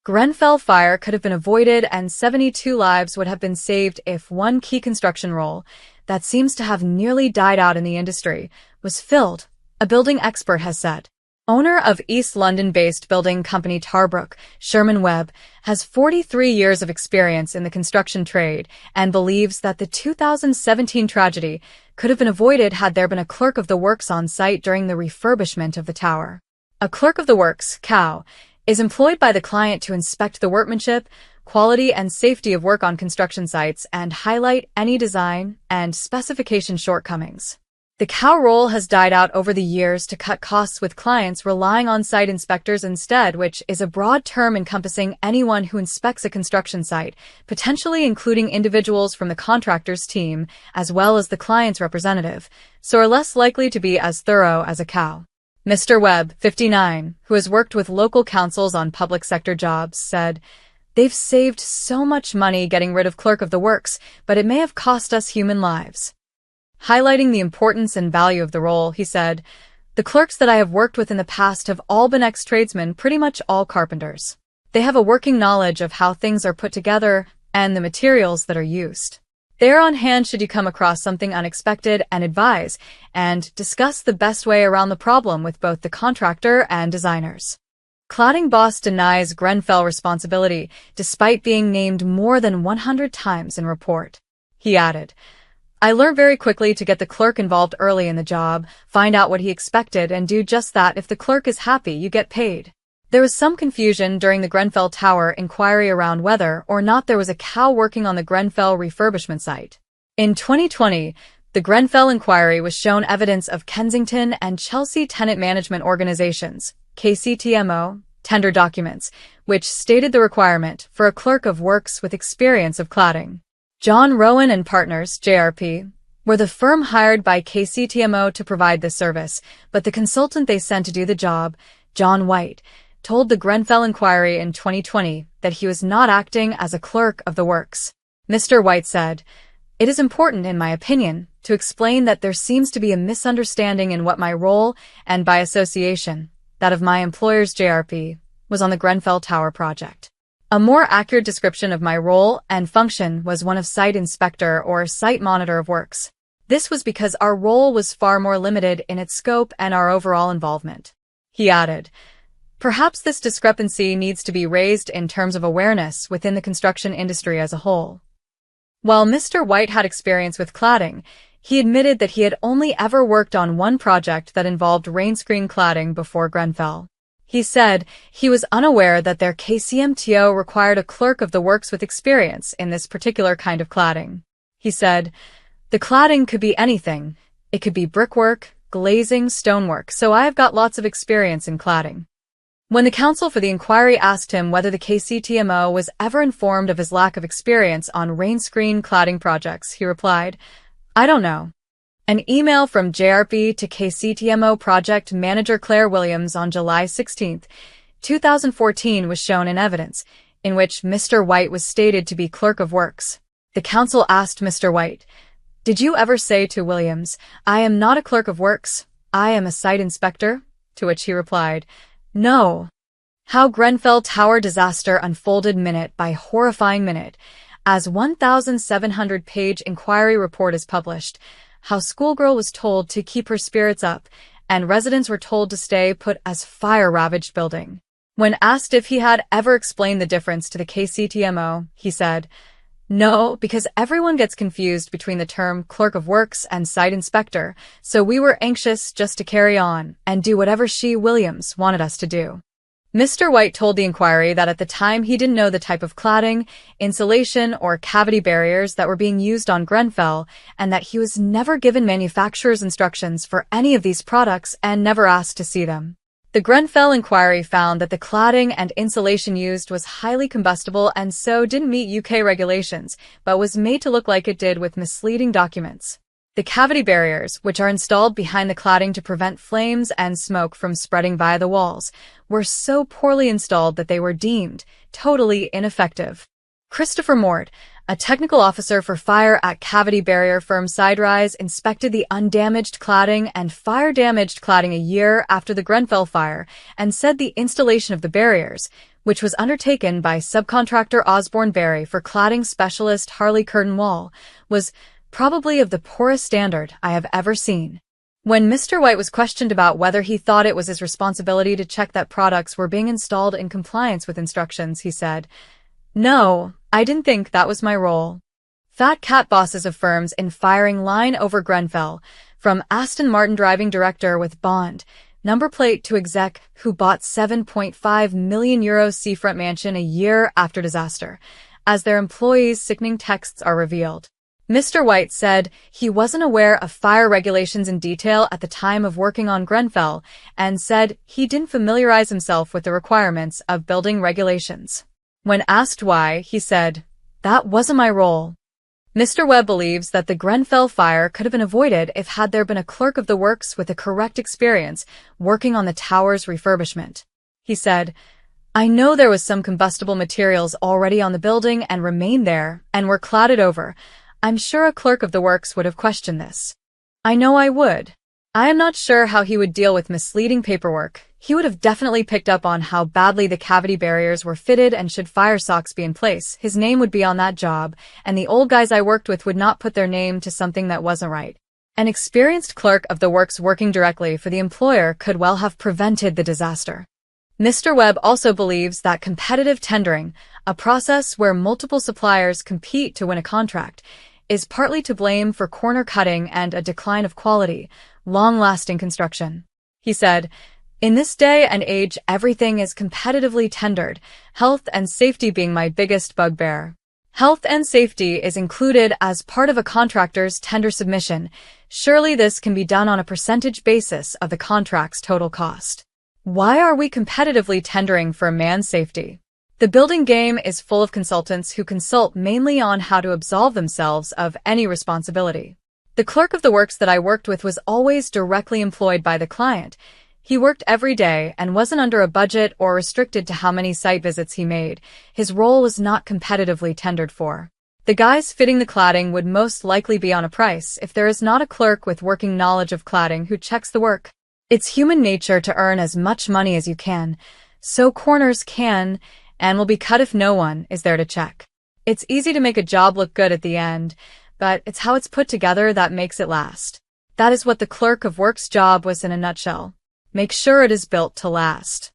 Grenfell fire could have been avoided and 72 lives would have been saved if one key construction role that seems to have nearly died out in the industry was filled, a building expert has said. Owner of East London-based building company Tarbrook, Sherman Webb, has 43 years of experience in the construction trade and believes that the 2017 tragedy could have been avoided had there been a clerk of the works on site during the refurbishment of the tower. A clerk of the works, COW, is employed by the client to inspect the workmanship, quality and safety of work on construction sites and highlight any design and specification shortcomings. The COW role has died out over the years to cut costs with clients relying on site inspectors instead, which is a broad term encompassing anyone who inspects a construction site, potentially including individuals from the contractor's team as well as the client's representative, so are less likely to be as thorough as a COW. Mr. Webb, 59, who has worked with local councils on public sector jobs, said, "They've saved so much money getting rid of clerk of the works, but it may have cost us human lives." Highlighting the importance and value of the role, he said, "The clerks that I have worked with in the past have all been ex-tradesmen, pretty much all carpenters. They have a working knowledge of how things are put together and the materials that are used. They are on hand should you come across something unexpected and advise and discuss the best way around the problem with both the contractor and designers." Cladding boss denies Grenfell responsibility, despite being named more than 100 times in report. He added, "I learned very quickly to get the clerk involved early in the job, find out what he expected, and do just that. If the clerk is happy, you get paid." There was some confusion during the Grenfell Tower inquiry around whether or not there was a COW working on the Grenfell refurbishment site. In 2020, the Grenfell inquiry was shown evidence of Kensington and Chelsea Tenant Management Organizations, KCTMO, tender documents, which stated the requirement for a clerk of works with experience of cladding. John Rowan and Partners, JRP, were the firm hired by KCTMO to provide this service, but the consultant they sent to do the job, John White, told the Grenfell inquiry in 2020 that he was not acting as a clerk of the works. Mr. White said, "It is important, in my opinion, to explain that there seems to be a misunderstanding in what my role, and by association, that of my employer's JRP, was on the Grenfell Tower project. A more accurate description of my role and function was one of site inspector or site monitor of works. This was because our role was far more limited in its scope and our overall involvement." He added, "Perhaps this discrepancy needs to be raised in terms of awareness within the construction industry as a whole." While Mr. White had experience with cladding, he admitted that he had only ever worked on one project that involved rain-screen cladding before Grenfell. He said he was unaware that their KCMTO required a clerk of the works with experience in this particular kind of cladding. He said, "The cladding could be anything. It could be brickwork, glazing, stonework, so I have got lots of experience in cladding." When the counsel for the inquiry asked him whether the KCTMO was ever informed of his lack of experience on rain-screen cladding projects, he replied, "I don't know." An email from JRP to KCTMO project manager Claire Williams on July 16, 2014 was shown in evidence, in which Mr. White was stated to be clerk of works. The counsel asked Mr. White, "Did you ever say to Williams, 'I am not a clerk of works, I am a site inspector'?" To which he replied, "No." How Grenfell Tower disaster unfolded minute by horrifying minute, as 1,700-page inquiry report is published, how schoolgirl was told to keep her spirits up, and residents were told to stay put as fire-ravaged building. When asked if he had ever explained the difference to the KCTMO, he said, "No, because everyone gets confused between the term clerk of works and site inspector, so we were anxious just to carry on and do whatever Williams wanted us to do." Mr. White told the inquiry that at the time he didn't know the type of cladding, insulation, or cavity barriers that were being used on Grenfell, and that he was never given manufacturer's instructions for any of these products and never asked to see them. The Grenfell inquiry found that the cladding and insulation used was highly combustible and so didn't meet UK regulations, but was made to look like it did with misleading documents. The cavity barriers, which are installed behind the cladding to prevent flames and smoke from spreading via the walls, were so poorly installed that they were deemed totally ineffective. Christopher Mort, a technical officer for fire at cavity barrier firm Siderise, inspected the undamaged cladding and fire-damaged cladding a year after the Grenfell fire and said the installation of the barriers, which was undertaken by subcontractor Osborne Berry for cladding specialist Harley Curtin Wall, was probably of the poorest standard I have ever seen. When Mr. White was questioned about whether he thought it was his responsibility to check that products were being installed in compliance with instructions, he said, "No, I didn't think that was my role." Fat cat bosses of firms in firing line over Grenfell, from Aston Martin driving director with Bond number plate to exec who bought €7.5 million seafront mansion a year after disaster, as their employees' sickening texts are revealed. Mr. White said he wasn't aware of fire regulations in detail at the time of working on Grenfell and said he didn't familiarize himself with the requirements of building regulations. When asked why, he said, "That wasn't my role." Mr. Webb believes that the Grenfell fire could have been avoided if had there been a clerk of the works with the correct experience working on the tower's refurbishment. He said, "I know there was some combustible materials already on the building and remained there and were cladded over. I'm sure a clerk of the works would have questioned this. I know I would. I am not sure how he would deal with misleading paperwork. He would have definitely picked up on how badly the cavity barriers were fitted, and should fire socks be in place, his name would be on that job, and the old guys I worked with would not put their name to something that wasn't right. An experienced clerk of the works working directly for the employer could well have prevented the disaster." Mr. Webb also believes that competitive tendering, a process where multiple suppliers compete to win a contract, is partly to blame for corner cutting and a decline of quality, long-lasting construction. He said, "In this day and age, everything is competitively tendered, health and safety being my biggest bugbear. Health and safety is included as part of a contractor's tender submission. Surely this can be done on a percentage basis of the contract's total cost. Why are we competitively tendering for man's safety? The building game is full of consultants who consult mainly on how to absolve themselves of any responsibility. The clerk of the works that I worked with was always directly employed by the client. He worked every day and wasn't under a budget or restricted to how many site visits he made. His role was not competitively tendered for. The guys fitting the cladding would most likely be on a price if there is not a clerk with working knowledge of cladding who checks the work. It's human nature to earn as much money as you can, so corners can and will be cut if no one is there to check. It's easy to make a job look good at the end, but it's how it's put together that makes it last. That is what the clerk of works job was in a nutshell. Make sure it is built to last."